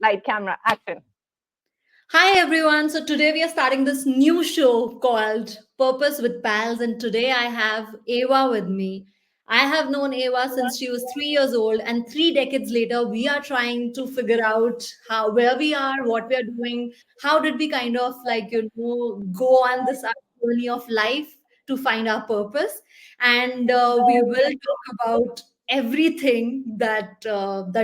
Light, camera, action. Hi everyone. So today we are starting this new show called Purpose with Pals, and today I have Ava with me. I have known Ava since she was 3 years old, and 3 decades later, we are trying to figure out how where we are, what we are doing, how did we kind of go on this journey of life to find our purpose, and we will talk about everything that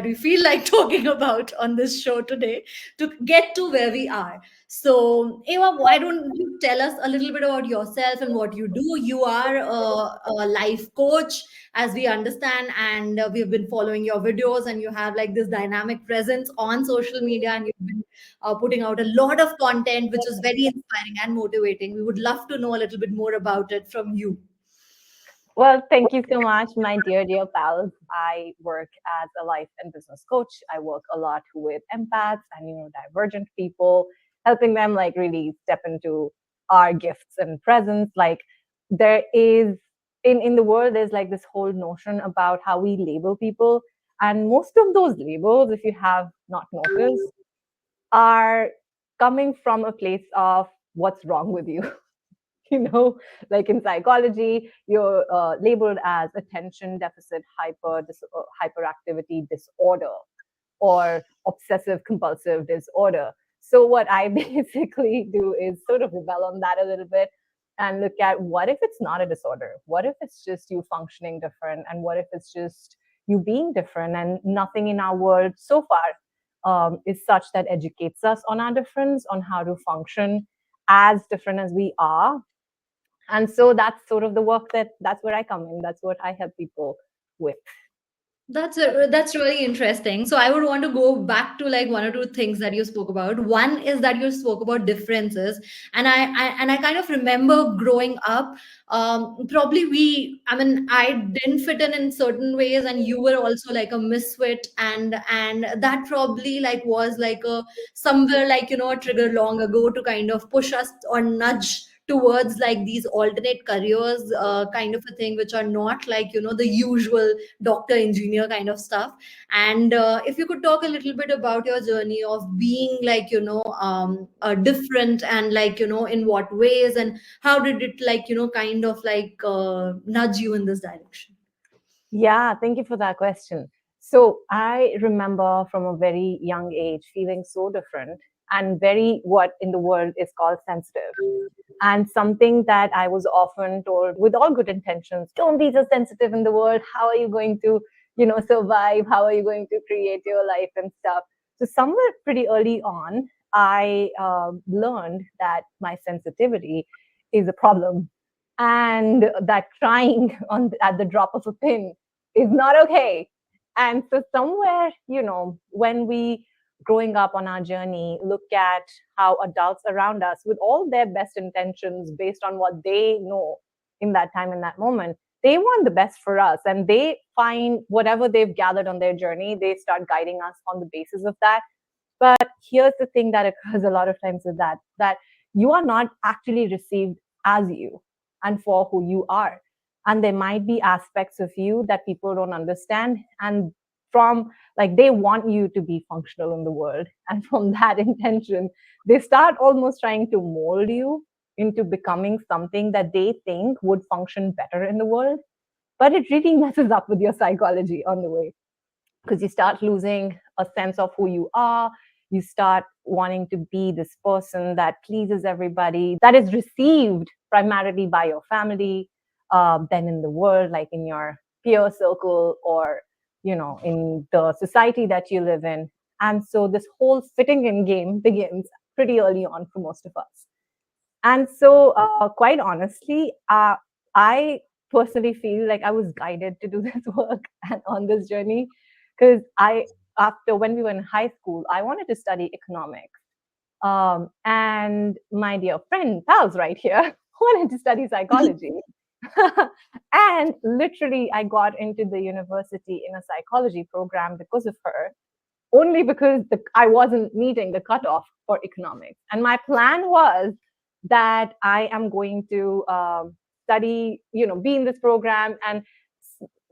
we feel like talking about on this show today to get to where we are. So, Eva, why don't you tell us a little bit about yourself and what you do? You are a life coach, as we understand, and we've been following your videos, and you have like this dynamic presence on social media, and you've been putting out a lot of content, which is very inspiring and motivating. We would love to know a little bit more about it from you. Well, thank you so much, my dear pals. I work as a life and business coach. I work a lot with empaths and neurodivergent people, helping them like really step into our gifts and presence. Like there is in the world, there's like this whole notion about how we label people, and most of those labels, if you have not noticed, are coming from a place of what's wrong with you. Like in psychology, you're labeled as attention deficit hyperactivity disorder or obsessive compulsive disorder. So what I basically do is sort of rebel on that a little bit and look at, what if it's not a disorder? What if it's just you functioning different? And what if it's just you being different? And nothing in our world so far is such that educates us on our difference, on how to function as different as we are. And so that's sort of the work that's where I come in. That's what I help people with. That's really interesting. So I would want to go back to like one or two things that you spoke about. One is that you spoke about differences, and I kind of remember growing up. Probably I mean, I didn't fit in certain ways, and you were also like a misfit, and that probably like was like a somewhere like a trigger long ago to kind of push us or nudge towards like these alternate careers, kind of a thing, which are not like the usual doctor, engineer kind of stuff. And if you could talk a little bit about your journey of being like different, and like in what ways, and how did it like kind of like nudge you in this direction. Yeah, thank you for that question. So I remember from a very young age feeling so different and very what in the world is called sensitive. And something that I was often told with all good intentions, don't be so sensitive in the world. How are you going to, survive? How are you going to create your life and stuff? So somewhere pretty early on, I learned that my sensitivity is a problem, and that crying at the drop of a pin is not okay. And so somewhere, when we growing up on our journey look at how adults around us, with all their best intentions based on what they know in that time, in that moment, they want the best for us, and they find whatever they've gathered on their journey, they start guiding us on the basis of that. But here's the thing that occurs a lot of times with that you are not actually received as you and for who you are. And there might be aspects of you that people don't understand. And from like they want you to be functional in the world. And from that intention, they start almost trying to mold you into becoming something that they think would function better in the world. But it really messes up with your psychology on the way, because you start losing a sense of who you are. You start wanting to be this person that pleases everybody, that is received primarily by your family, then in the world, like in your peer circle, or in the society that you live in. And so this whole fitting in game begins pretty early on for most of us. And so, quite honestly, I personally feel like I was guided to do this work and on this journey, because after when we were in high school, I wanted to study economics. And my dear friend, pals right here, wanted to study psychology. And literally, I got into the university in a psychology program because of her, only because I wasn't meeting the cutoff for economics. And my plan was that I am going to study, be in this program, and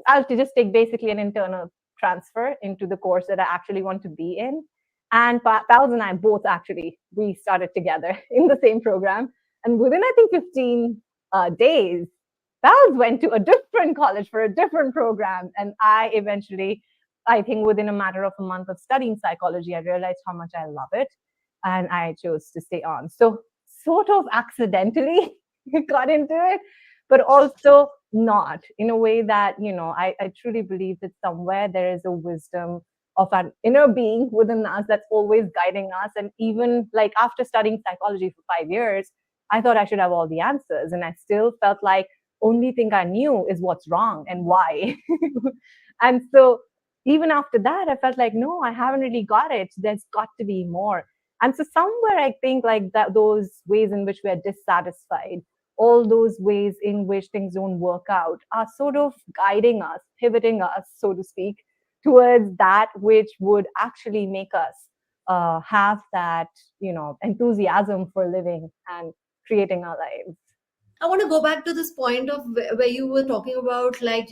I'll just take basically an internal transfer into the course that I actually want to be in. And Pals and I both actually, we started together in the same program. And within, I think, 15 days, Pals went to a different college for a different program. And I eventually, I think within a matter of a month of studying psychology, I realized how much I love it. And I chose to stay on. So, sort of accidentally got into it, but also not in a way that, I truly believe that somewhere there is a wisdom of an inner being within us that's always guiding us. And even like after studying psychology for 5 years, I thought I should have all the answers. And I still felt like only thing I knew is what's wrong and why. And so even after that, I felt like, no, I haven't really got it. There's got to be more. And so somewhere I think like that those ways in which we are dissatisfied, all those ways in which things don't work out are sort of guiding us, pivoting us, so to speak, towards that which would actually make us have that, enthusiasm for living and creating our lives. I want to go back to this point of where you were talking about, like,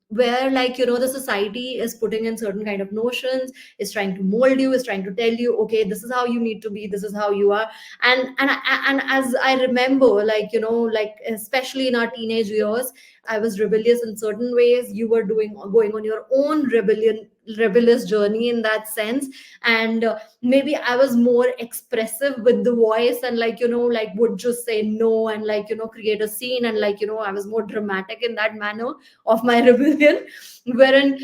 where, like, the society is putting in certain kind of notions, is trying to mold you, is trying to tell you, okay, this is how you need to be, this is how you are. And as I remember, like, like, especially in our teenage years, I was rebellious in certain ways. You were going on your own rebellious journey in that sense. And maybe I was more expressive with the voice, and, like, like, would just say no, and, like, create a scene, and, like, I was more dramatic in that manner of my rebellion, wherein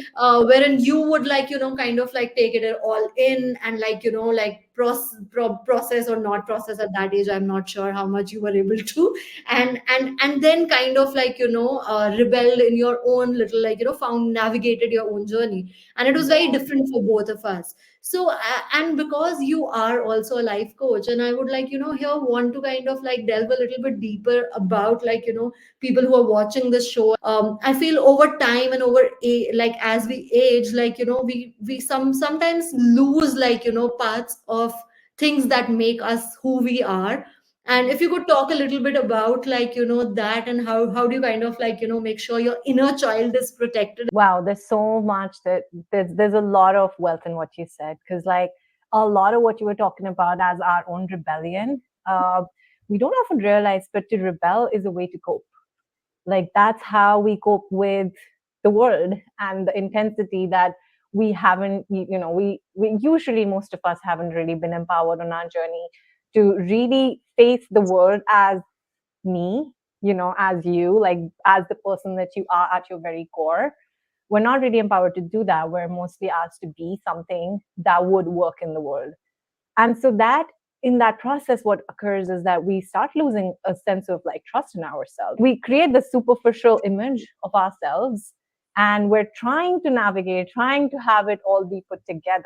you would, like, kind of like take it all in, and, like, like process or not process at that age. I'm not sure how much you were able to, and then kind of, like, rebelled in your own little, like, found navigated your own journey, and it was very different for both of us. So and because you are also a life coach, and I would, like, here want to kind of like delve a little bit deeper about, like, people who are watching this show. I feel over time and like, as we age, like, we sometimes lose, like, parts of things that make us who we are. And if you could talk a little bit about, like, that, and how do you kind of, like, make sure your inner child is protected. Wow, there's so much that there's a lot of wealth in what you said, because like a lot of what you were talking about as our own rebellion, we don't often realize, but to rebel is a way to cope. Like that's how we cope with the world and the intensity that we haven't, we usually, most of us haven't really been empowered on our journey to really face the world as me, as you, like as the person that you are at your very core. We're not really empowered to do that. We're mostly asked to be something that would work in the world. And so that in that process, what occurs is that we start losing a sense of like trust in ourselves. We create the superficial image of ourselves, and we're trying to navigate, trying to have it all be put together.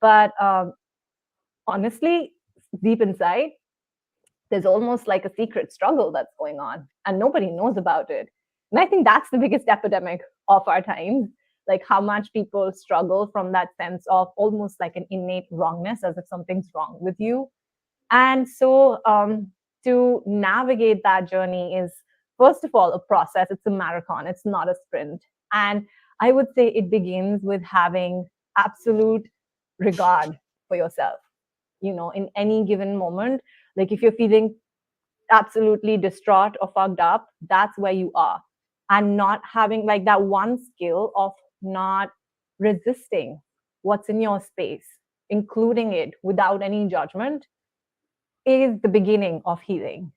But honestly, deep inside, there's almost like a secret struggle that's going on and nobody knows about it. And I think that's the biggest epidemic of our times, like how much people struggle from that sense of almost like an innate wrongness, as if something's wrong with you. And so to navigate that journey is, first of all, a process. It's a marathon, it's not a sprint. And I would say it begins with having absolute regard for yourself, in any given moment. Like if you're feeling absolutely distraught or fucked up, that's where you are. And not having like that one skill of not resisting what's in your space, including it without any judgment, is the beginning of healing.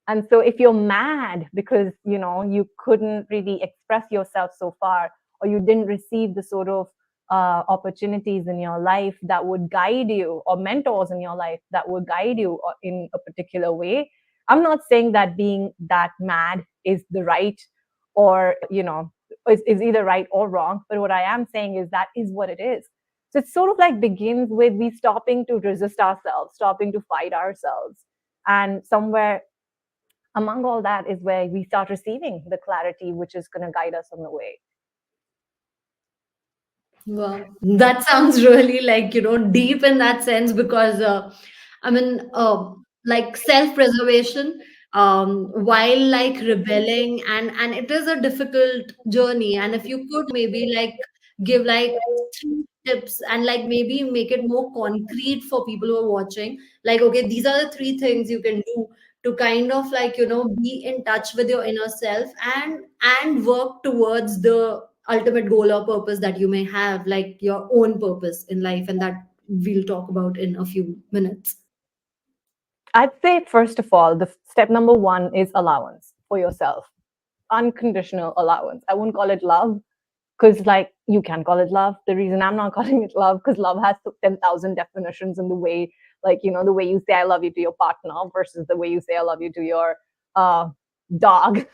And so if you're mad because, you couldn't really express yourself so far, or you didn't receive the sort of opportunities in your life that would guide you, or mentors in your life that would guide you in a particular way, I'm not saying that being that mad is the right, or, is either right or wrong. But what I am saying is that is what it is. So it sort of like begins with we stopping to resist ourselves, stopping to fight ourselves. And somewhere among all that is where we start receiving the clarity which is going to guide us on the way. Wow, that sounds really, like, deep in that sense, because I mean, like, self-preservation, while, like, rebelling, and it is a difficult journey. And if you could maybe, like, give like tips and like maybe make it more concrete for people who are watching, like okay, these are the three things you can do to kind of like be in touch with your inner self and work towards the ultimate goal or purpose that you may have, like your own purpose in life, and that we'll talk about in a few minutes. I'd say, first of all, the step number one is allowance for yourself, unconditional allowance. I wouldn't call it love because, like, you can call it love. The reason I'm not calling it love, because love has 10,000 definitions in the way, like, the way you say I love you to your partner versus the way you say I love you to your uh, dog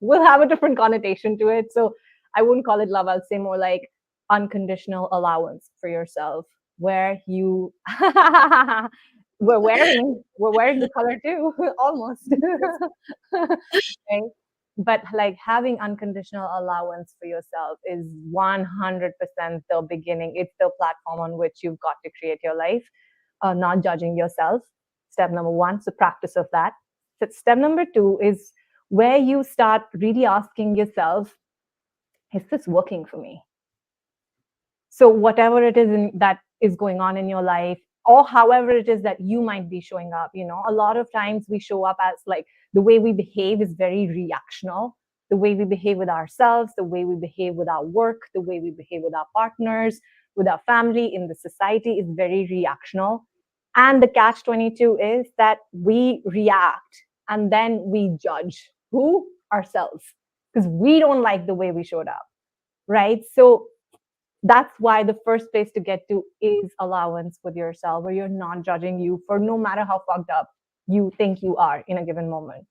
will have a different connotation to it. So I wouldn't call it love. I'll say more like unconditional allowance for yourself, where you we're wearing the color too, almost. Right? But like having unconditional allowance for yourself is 100% the beginning. It's the platform on which you've got to create your life, not judging yourself. Step number one, so practice of that. So step number two is where you start really asking yourself, is this working for me? So whatever it is that is going on in your life, or however it is that you might be showing up, a lot of times we show up as like the way we behave is very reactional. The way we behave with ourselves, the way we behave with our work, the way we behave with our partners, with our family, in the society is very reactional. And the catch 22 is that we react and then we judge who? Ourselves, because we don't like the way we showed up, right? So that's why the first place to get to is allowance with yourself, where you're not judging you for no matter how fucked up you think you are in a given moment.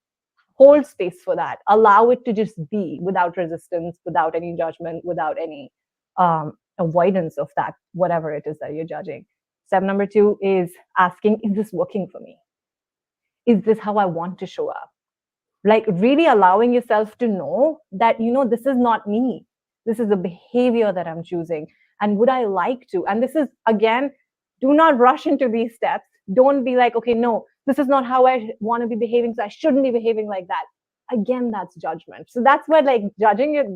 Hold space for that. Allow it to just be without resistance, without any judgment, without any avoidance of that, whatever it is that you're judging. Step number two is asking, is this working for me? Is this how I want to show up? Like really allowing yourself to know that this is not me, this is a behavior that I'm choosing, and would I like to, and this is again, do not rush into these steps. Don't be like, okay, no, this is not how I want to be behaving, so I shouldn't be behaving like that. Again, that's judgment. So that's where like judging it,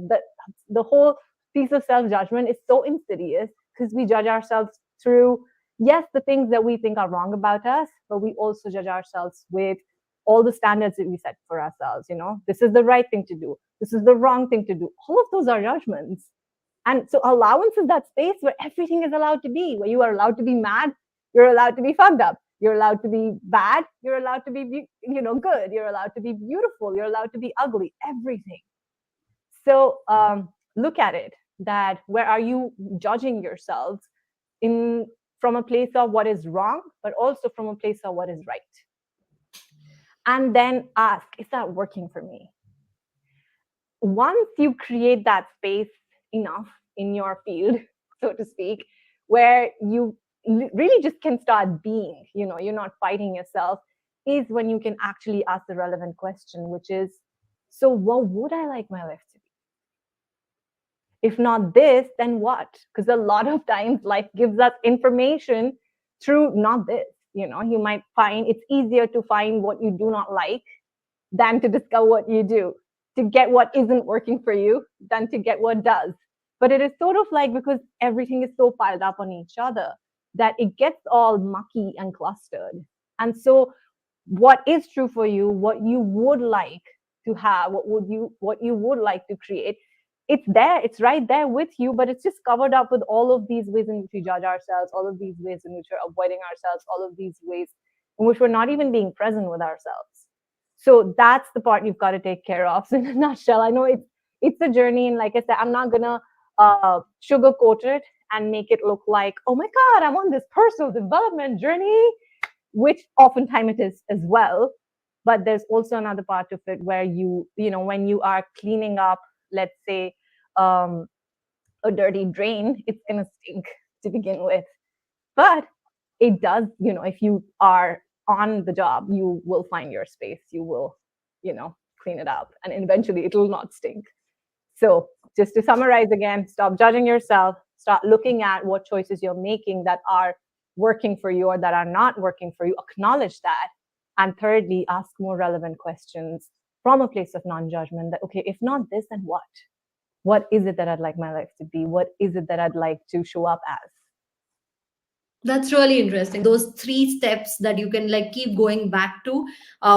the whole piece of self-judgment is so insidious, because we judge ourselves through, yes, the things that we think are wrong about us, but we also judge ourselves with all the standards that we set for ourselves. This is the right thing to do, this is the wrong thing to do. All of those are judgments. And so allowance is that space where everything is allowed to be, where you are allowed to be mad, you're allowed to be fucked up, you're allowed to be bad, you're allowed to be good, you're allowed to be beautiful, you're allowed to be ugly, everything. So look at it, that where are you judging yourselves in, from a place of what is wrong, but also from a place of what is right. And then ask, is that working for me? Once you create that space enough in your field, so to speak, where you really just can start being, you're not fighting yourself, is when you can actually ask the relevant question, which is, so what would I like my life to be? If not this, then what? Because a lot of times life gives us information through not this. You might find it's easier to find what you do not like than to discover what you do, to get what isn't working for you than to get what does. But it is sort of like, because everything is so piled up on each other, that it gets all mucky and clustered. And so what is true for you, what you would like to have, what you would like to create, it's there, it's right there with you, but it's just covered up with all of these ways in which we judge ourselves, all of these ways in which we're avoiding ourselves, all of these ways in which we're not even being present with ourselves. So that's the part you've got to take care of. So in a nutshell, I know it's a journey, and like I said, I'm not gonna sugarcoat it and make it look like, oh my god, I'm on this personal development journey, which oftentimes it is as well. But there's also another part of it where when you are cleaning up, let's say, a dirty drain, it's gonna stink to begin with. But it does, if you are on the job, you will find your space, you will, clean it up, and eventually it will not stink. So just to summarize again, stop judging yourself, start looking at what choices you're making that are working for you or that are not working for you, acknowledge that. And thirdly, ask more relevant questions from a place of non-judgment, that, okay, if not this, then what? What is it that I'd like my life to be? What is it that I'd like to show up as? That's really interesting. Those three steps that you can like keep going back to,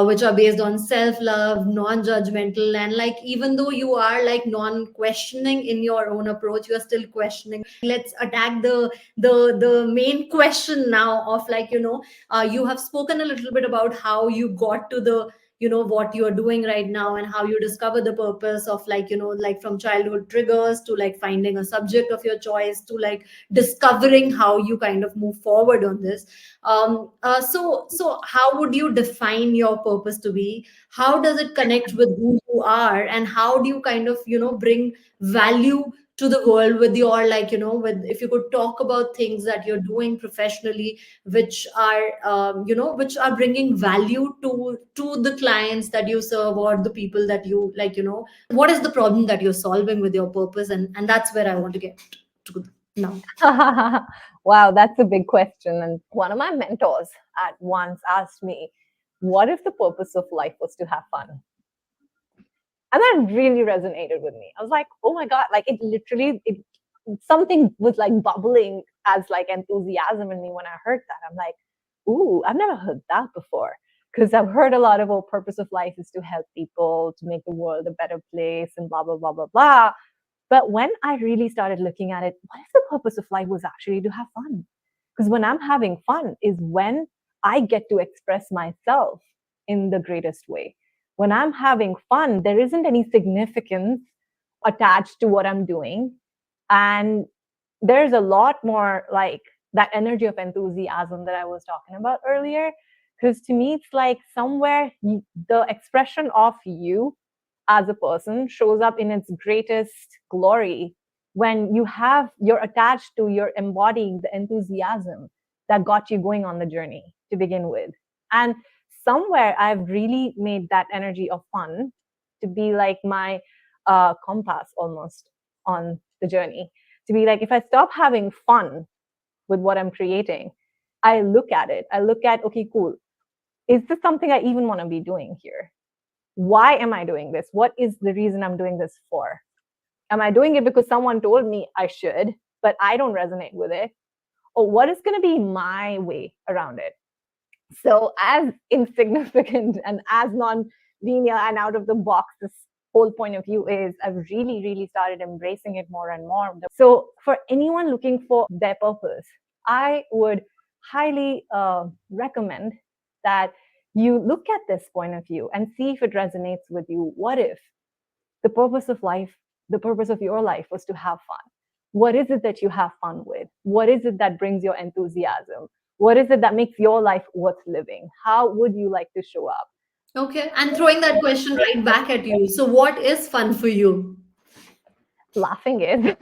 which are based on self-love, non-judgmental, and like even though you are like non-questioning in your own approach, you are still questioning. Let's attack the main question now of like, you have spoken a little bit about how you got to the what you are doing right now and how you discover the purpose of like like from childhood triggers to like finding a subject of your choice to like discovering how you kind of move forward on this. So how would you define your purpose to be? How does it connect with who you are, and how do you kind of bring value to the world with your like with, if you could talk about things that you're doing professionally which are which are bringing value to the clients that you serve or the people that you like what is the problem that you're solving with your purpose? And that's where I want to get to now. Wow, that's a big question. And one of my mentors at once asked me, what if the purpose of life was to have fun? And that really resonated with me. I was like, oh my God, like it literally, something was like bubbling as like enthusiasm in me when I heard that. I'm like, ooh, I've never heard that before. Because I've heard a lot of, oh, purpose of life is to help people, to make the world a better place, and blah, blah, blah, blah, blah. But when I really started looking at it, what if the purpose of life was actually to have fun? Because when I'm having fun is when I get to express myself in the greatest way. When I'm having fun, there isn't any significance attached to what I'm doing. And there's a lot more like that energy of enthusiasm that I was talking about earlier. Because to me, it's like somewhere the expression of you as a person shows up in its greatest glory when you're attached to, you're embodying the enthusiasm that got you going on the journey to begin with. And somewhere I've really made that energy of fun to be like my compass almost on the journey. To be like, if I stop having fun with what I'm creating, I look at it, I look at, okay, cool, is this something I even want to be doing here? Why am I doing this? What is the reason I'm doing this for? Am I doing it because someone told me I should, but I don't resonate with it? Or what is going to be my way around it? So, as insignificant and as non linear and out of the box this whole point of view is, I've really, really started embracing it more and more. So, for anyone looking for their purpose, I would highly recommend that you look at this point of view and see if it resonates with you. What if the purpose of life, the purpose of your life was to have fun? What is it that you have fun with? What is it that brings your enthusiasm? What is it that makes your life worth living? How would you like to show up? Okay, and throwing that question right back at you. So, what is fun for you? Laughing is.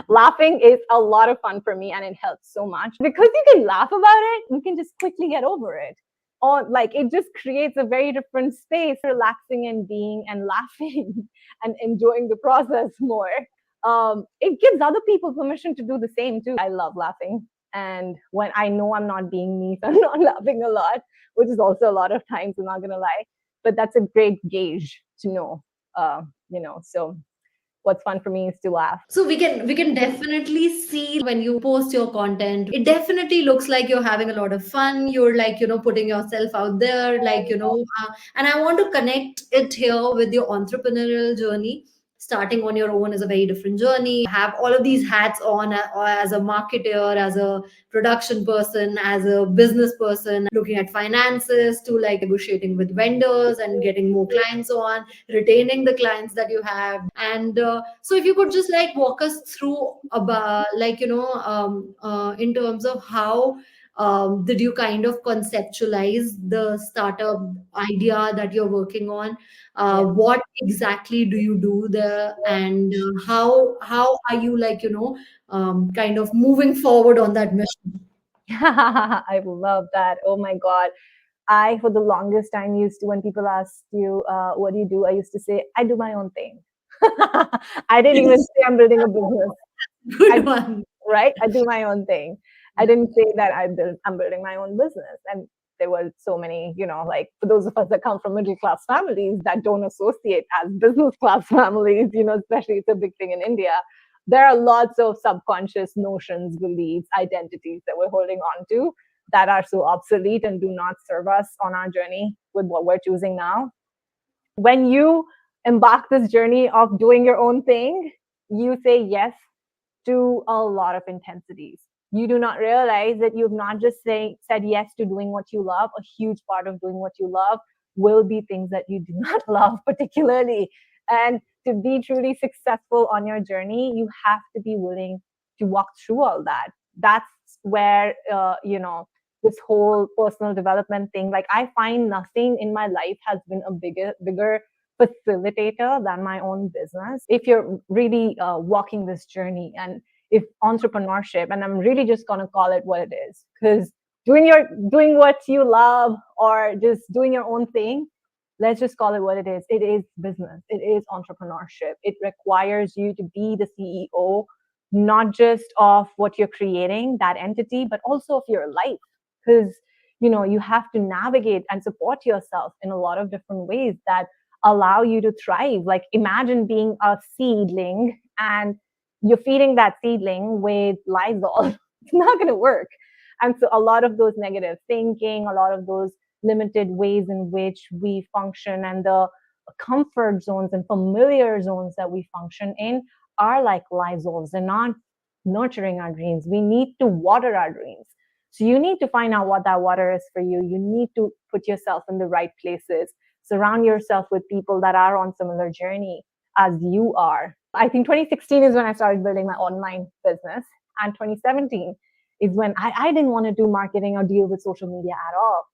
Laughing is a lot of fun for me, and it helps so much because you can laugh about it, you can just quickly get over it. Or like it just creates a very different space, relaxing and being and laughing and enjoying the process more. It gives other people permission to do the same too. I love laughing. And when I know I'm not being me, so I'm not laughing a lot, which is also a lot of times, I'm not gonna lie. But that's a great gauge to know. So what's fun for me is to laugh. So we can definitely see when you post your content, it definitely looks like you're having a lot of fun. You're like putting yourself out there, like and I want to connect it here with your entrepreneurial journey. Starting on your own is a very different journey. Have all of these hats on, or as a marketer, as a production person, as a business person, looking at finances to like negotiating with vendors and getting more clients on, retaining the clients that you have. And so if you could just like walk us through about like in terms of how did you kind of conceptualize the startup idea that you're working on? Yeah. What exactly do you do there, and how are you like kind of moving forward on that mission? I love that. Oh my God. I, for the longest time, used to, when people ask you, what do you do? I used to say, I do my own thing. I didn't even say I'm building a business. Good I, one. right? I do my own thing. I didn't say that I'm building my own business. And there were so many, like for those of us that come from middle class families that don't associate as business class families, especially it's a big thing in India. there are lots of subconscious notions, beliefs, identities that we're holding on to that are so obsolete and do not serve us on our journey with what we're choosing now. When you embark this journey of doing your own thing, you say yes to a lot of intensities. You do not realize that you've not just said yes to doing what you love. A huge part of doing what you love will be things that you do not love particularly. And to be truly successful on your journey, you have to be willing to walk through all that. That's where, this whole personal development thing, like I find nothing in my life has been a bigger facilitator than my own business. If you're really walking this journey, and if entrepreneurship, and I'm really just going to call it what it is, because doing what you love or just doing your own thing, let's just call it what it is. It is business. It is entrepreneurship. It requires you to be the CEO, not just of what you're creating, that entity, but also of your life. Because you have to navigate and support yourself in a lot of different ways that allow you to thrive. Like imagine being a seedling and you're feeding that seedling with Lysol. It's not going to work. And so a lot of those negative thinking, a lot of those limited ways in which we function, and the comfort zones and familiar zones that we function in are like Lysols. They're not nurturing our dreams. We need to water our dreams. So you need to find out what that water is for you. You need to put yourself in the right places. Surround yourself with people that are on similar journey as you are. I think 2016 is when I started building my online business, and 2017 is when I didn't want to do marketing or deal with social media at all.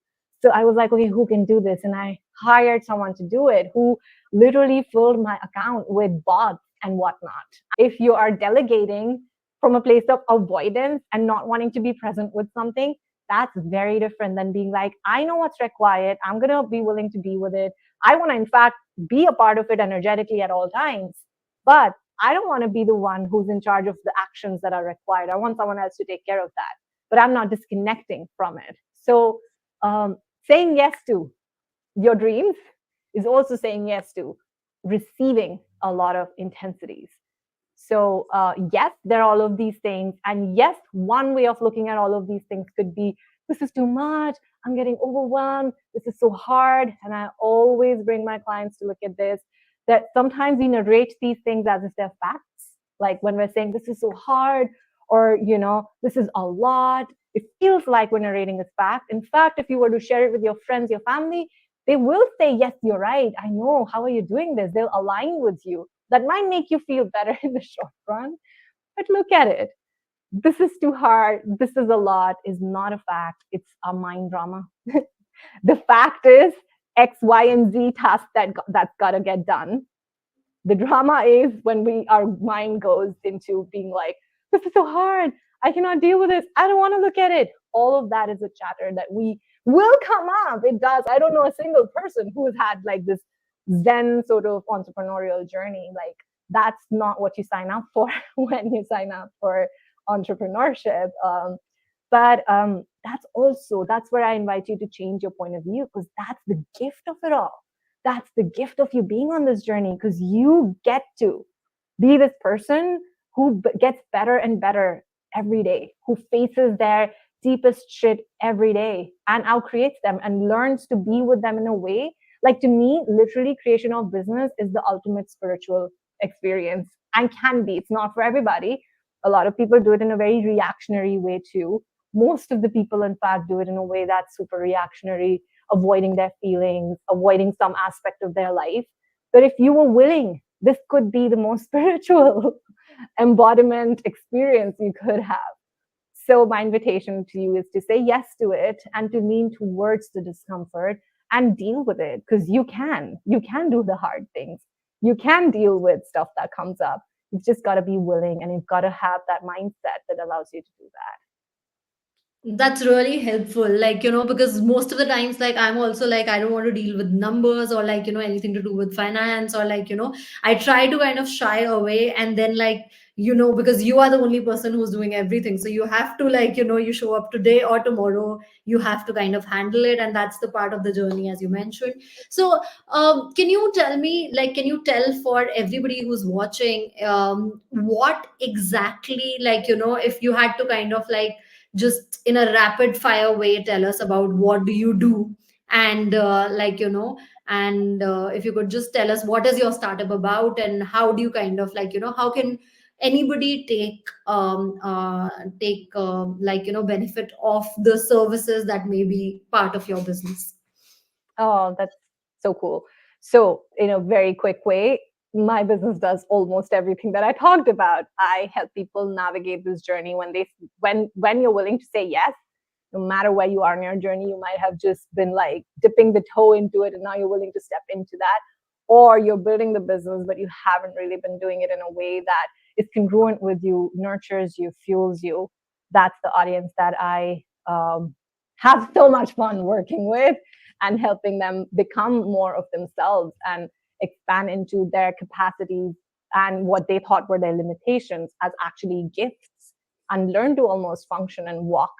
So I was like, okay, who can do this? And I hired someone to do it who literally filled my account with bots and whatnot. If you are delegating from a place of avoidance and not wanting to be present with something, that's very different than being like, I know what's required. I'm going to be willing to be with it. I want to, in fact, be a part of it energetically at all times. But I don't want to be the one who's in charge of the actions that are required. I want someone else to take care of that. But I'm not disconnecting from it. So saying yes to your dreams is also saying yes to receiving a lot of intensities. So yes, there are all of these things. And yes, one way of looking at all of these things could be, this is too much. I'm getting overwhelmed. This is so hard. And I always bring my clients to look at this, that sometimes we narrate these things as if they're facts. Like when we're saying this is so hard, or, this is a lot, it feels like we're narrating as fact. In fact, if you were to share it with your friends, your family, they will say, yes, you're right. I know. How are you doing this? They'll align with you. That might make you feel better in the short run. But look at it. This is too hard. This is a lot is not a fact. It's a mind drama. The fact is X, Y, and Z task that's got to get done. The drama is when our mind goes into being like, this is so hard. I cannot deal with this. I don't want to look at it. All of that is a chatter that we will come up. It does. I don't know a single person who has had like this Zen sort of entrepreneurial journey. Like that's not what you sign up for when you sign up for entrepreneurship. But that's where I invite you to change your point of view, because that's the gift of it all. That's the gift of you being on this journey, because you get to be this person who gets better and better every day, who faces their deepest shit every day and outcreates them and learns to be with them in a way. Like to me, literally creation of business is the ultimate spiritual experience, and can be. It's not for everybody. A lot of people do it in a very reactionary way too. Most of the people, in fact, do it in a way that's super reactionary, avoiding their feelings, avoiding some aspect of their life. But if you were willing, this could be the most spiritual embodiment experience you could have. So my invitation to you is to say yes to it and to lean towards the discomfort and deal with it, because you can do the hard things. You can deal with stuff that comes up. You've just got to be willing, and you've got to have that mindset that allows you to do that. That's really helpful. Like, because most of the times, like, I'm also like, I don't want to deal with numbers or like, anything to do with finance or like, I try to kind of shy away. And then, like, because you are the only person who's doing everything, so you have to, like, you show up today or tomorrow, you have to kind of handle it, and that's the part of the journey, as you mentioned. So can you tell me, like, can you tell for everybody who's watching, what exactly, like, if you had to kind of like just in a rapid fire way tell us about what do you do, and and if you could just tell us what is your startup about, and how do you kind of like, how can anybody take benefit of the services that may be part of your business. Oh, that's so cool. So, in a very quick way, my business does almost everything that I talked about. I help people navigate this journey when you're willing to say yes, no matter where you are in your journey. You might have just been like dipping the toe into it, and now you're willing to step into that. Or you're building the business, but you haven't really been doing it in a way that is congruent with you, nurtures you, fuels you. That's the audience that I have so much fun working with, and helping them become more of themselves and expand into their capacities and what they thought were their limitations as actually gifts, and learn to almost function and walk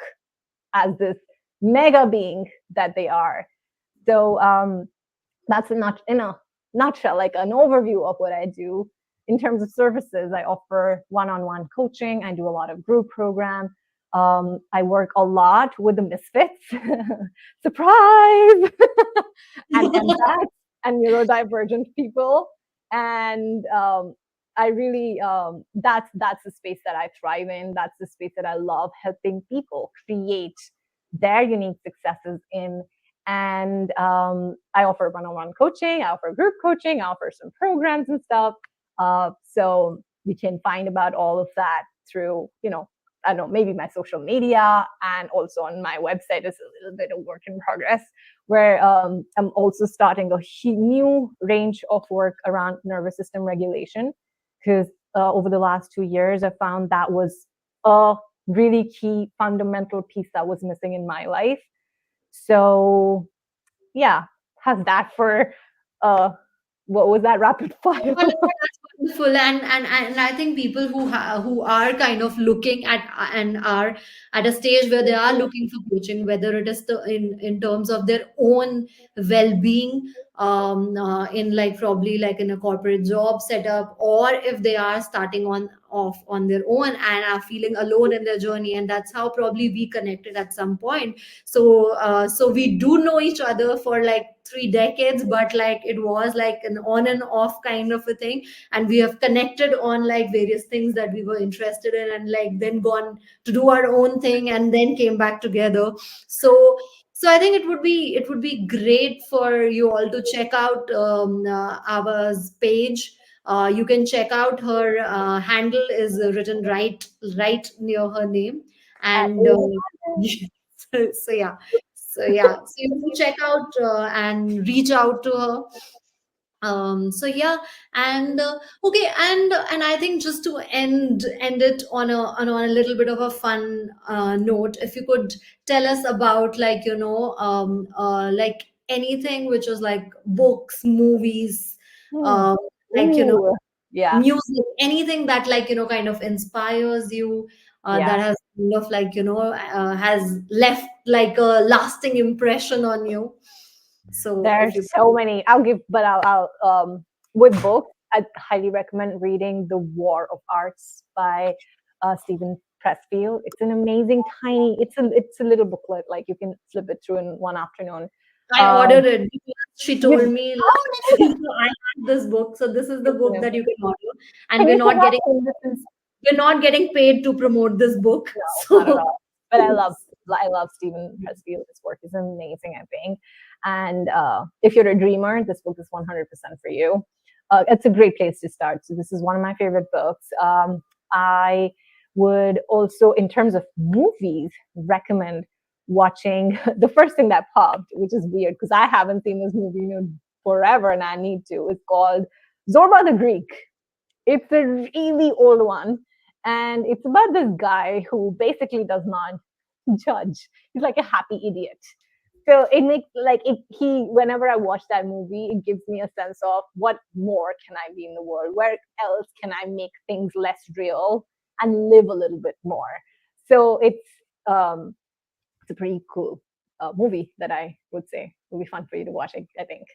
as this mega being that they are. So that's not in a nutshell, like an overview of what I do. In terms of services, I offer one-on-one coaching. I do a lot of group program. I work a lot with the misfits, surprise, and empaths and neurodivergent people. And I really that's the space that I thrive in. That's the space that I love, helping people create their unique successes in. And I offer one-on-one coaching, I offer group coaching, I offer some programs and stuff. So you can find about all of that through, I don't know, maybe my social media, and also on my website is a little bit of work in progress, where I'm also starting a new range of work around nervous system regulation, because over the last 2 years, I found that was a really key fundamental piece that was missing in my life. So yeah, has that for what was that rapid fire? Well, that's wonderful, and I think people who are kind of looking at and are at a stage where they are looking for coaching, whether it is in terms of their own well-being, in like probably like in a corporate job setup, or if they are starting off on their own and are feeling alone in their journey, and that's how probably we connected at some point. So we do know each other for like 3 decades, but like it was like an on and off kind of a thing, and we have connected on like various things that we were interested in, and like then gone to do our own thing and then came back together. So I think it would be great for you all to check out our page. You can check out her handle is written right near her name, and so yeah, so you can check out and reach out to her. So yeah, and okay, and I think just to end it on a little bit of a fun note, if you could tell us about, like, like anything which was like books, movies, Hmm. um like, Ooh, yeah, music, anything that, like, kind of inspires you, yeah. that has kind of like, has left like a lasting impression on you. So There's if you so many. I'll with books, I highly recommend reading The War of Arts by Stephen Pressfield. It's an amazing tiny. It's a little booklet, like you can flip it through in one afternoon. I Um, ordered it because she told you, me, like, I had this book, so this is the book can that you can order, and you take action? This is we're not getting paid to promote this book. no, not at So all. But I love Stephen Pressfield. His work is amazing, I think. And if you're a dreamer, this book is 100% for you. It's a great place to start. So this is one of my favorite books. I would also, in terms of movies, recommend watching the first thing that popped, which is weird because I haven't seen this movie in forever, and I need to. It's called Zorba the Greek. It's a really old one, and it's about this guy who basically does not judge. He's like a happy idiot. So it makes like it, he whenever I watch that movie, it gives me a sense of what more can I be in the world? Where else can I make things less real and live a little bit more? So um, it's a pretty cool movie that I would say will be fun for you to watch. I think.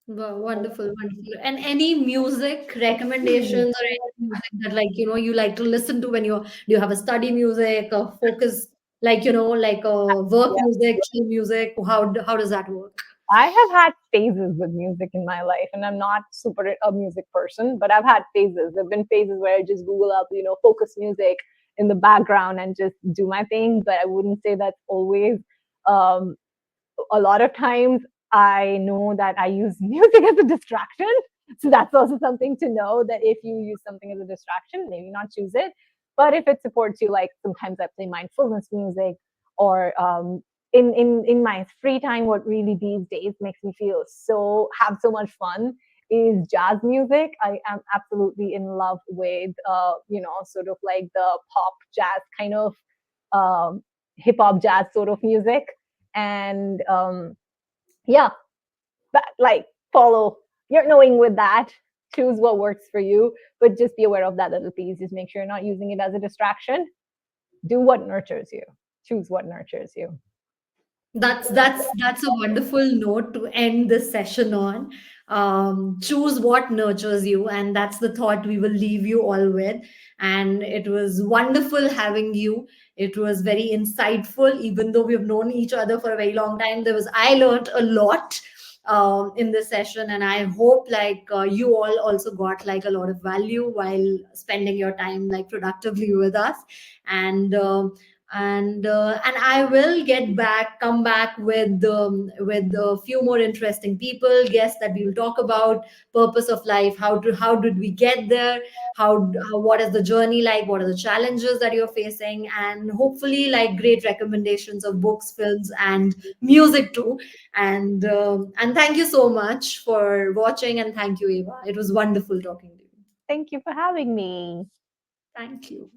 Wow, wonderful, wonderful. And any music Hmm. recommendations or any music that you like to listen to when do you have a study music, a focus, like a work Yeah. music, chill music? How does that work? I have had phases with music in my life, and I'm not super a music person, but I've had phases. There've been phases where I just Google up, focus music in the background and just do my thing. But I wouldn't say that's always. Um, a lot of times, I know that I use music as a distraction. So that's also something to know that if you use something as a distraction, maybe not choose it. But if it supports you, like sometimes I play mindfulness music or in my free time, what really these days makes me feel have so much fun is jazz music. I am absolutely in love with sort of like the pop jazz kind of um, hip hop jazz sort of music. And yeah, but like follow you're knowing with that, choose what works for you, but just be aware of that little piece. Just make sure you're not using it as a distraction. Do what nurtures you. Choose what nurtures you. That's a wonderful note to end this session on. Choose what nurtures you, and that's the thought we will leave you all with. And it was wonderful having you. It was very insightful, even though we've known each other for a very long time. I learned a lot in this session, and I hope you all also got like a lot of value while spending your time like productively with us. And and I will come back with a few more interesting people, guests that we will talk about purpose of life, how did we get there, what is the journey like, what are the challenges that you're facing, and hopefully like great recommendations of books, films, and music too. And thank you so much for watching, and thank you, Eva. It was wonderful talking to you. Thank you for having me. Thank you.